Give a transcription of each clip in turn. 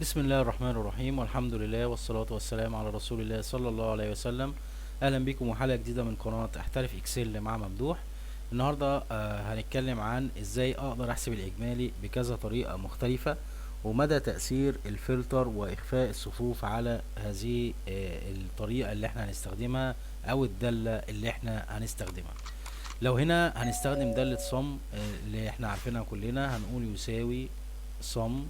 بسم الله الرحمن الرحيم، والحمد لله والصلاة والسلام على رسول الله صلى الله عليه وسلم. أهلا بكم وحلقة جديدة من قناة احترف اكسل مع ممدوح. النهاردة هنتكلم عن ازاي اقدر احسب الاجمالي بكذا طريقة مختلفة، ومدى تأثير الفلتر واخفاء الصفوف على هذه الطريقة اللي احنا هنستخدمها او الدالة اللي احنا هنستخدمها. لو هنا هنستخدم دالة صم اللي احنا عارفينها كلنا، هنقول يساوي صم.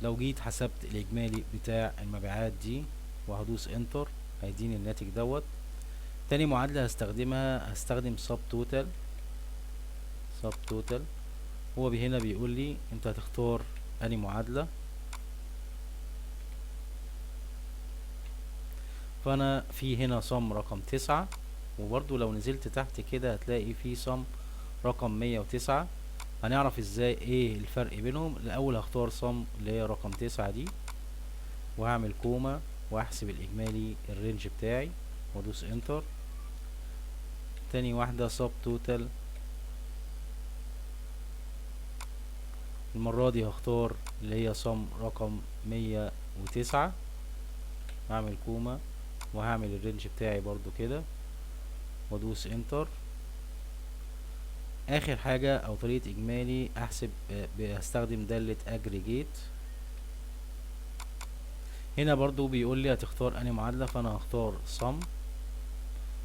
لو جيت حسبت الاجمالي بتاع المبيعات دي وهدوس انتر هيديني الناتج دوت. تاني معادلة هستخدمها، هستخدم سب توتال. هو هنا بيقول لي انت هتختار اني معادلة، فانا في هنا صم رقم 9، وبرضو لو نزلت تحت كده هتلاقي في صم رقم 109. هنعرف ازاي ايه الفرق بينهم. الاول هختار صم اللي هي رقم 9 دي، وهعمل كوما واحسب الاجمالي الرينج بتاعي وادوس انتر. تاني واحدة سب توتال، المرة دي هختار اللي هي صم رقم 109، هعمل كوما وهعمل الرينج بتاعي برضو كده وادوس انتر. اخر حاجة او طريقة اجمالي احسب هستخدم دالة اجريجيت. هنا برضو بيقول لي هتختار انهي معادلة، فانا هختار صم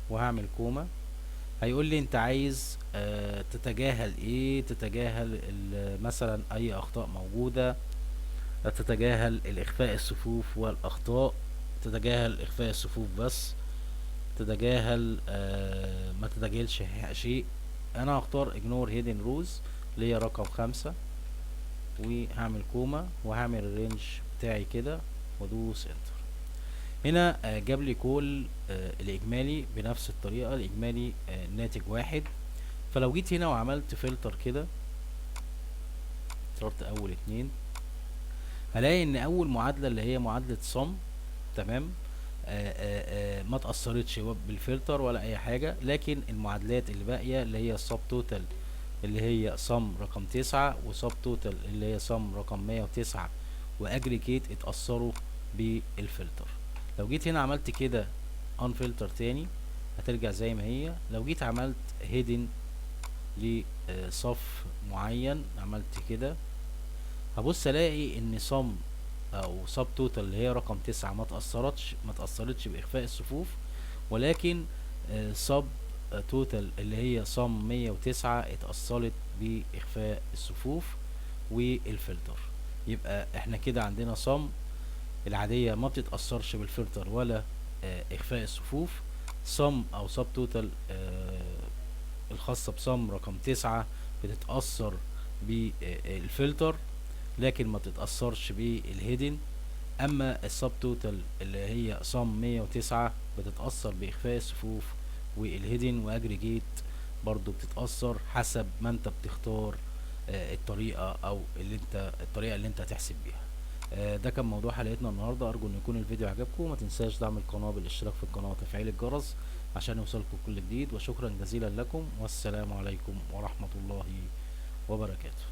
وهعمل كوما. هيقول لي انت عايز تتجاهل ايه، تتجاهل مثلا اي اخطاء موجودة، تتجاهل الاخفاء الصفوف والاخطاء، تتجاهل اخفاء الصفوف بس، تتجاهل ما تتجاهلش شيء. انا هختار ignore hidden rows اللي هي رقم 5، وهعمل كوما وهعمل الرينج بتاعي كده وادوس انتر. هنا جاب لي كل الاجمالي بنفس الطريقة، الاجمالي ناتج واحد. فلو جيت هنا وعملت فلتر كده، اخترت اول اتنين، هلاقي ان اول معادلة اللي هي معادلة صم تمام ما تأثرتش بالفلتر ولا اي حاجة، لكن المعادلات اللي باقية اللي هي السب توتال اللي هي صم رقم 9 وسب توتال اللي هي صم رقم 109 واجريجيت اتأثروا بالفلتر. لو جيت هنا عملت كده ان فلتر تاني هترجع زي ما هي. لو جيت عملت هيدن لصف معين عملت كده، هبص الاقي ان صم او سب توتال اللي هي رقم 9 ما تأثرتش بإخفاء الصفوف، ولكن سب توتال اللي هي صم 109 اتأثرت بإخفاء الصفوف والفلتر. يبقى احنا كده عندنا صم العادية ما بتتأثرش بالفلتر ولا إخفاء الصفوف. صم أو سب توتال الخاصة بصم رقم 9 بتتأثر بالفلتر لكن ما بتتأثرش بالهيدن. اما السب توتال اللي هي صم 109 بتتأثر باخفاء الصفوف والهيدن واجريجيت برضو بتتأثر حسب ما انت بتختار الطريقة او الطريقة اللي انت هتحسب بيها. ده كان موضوع حلقتنا النهاردة. ارجو ان يكون الفيديو عجبكم، ما تنساش دعم القناة بالاشتراك في القناة وتفعيل الجرس عشان يوصلكم كل جديد. وشكرا جزيلا لكم، والسلام عليكم ورحمة الله وبركاته.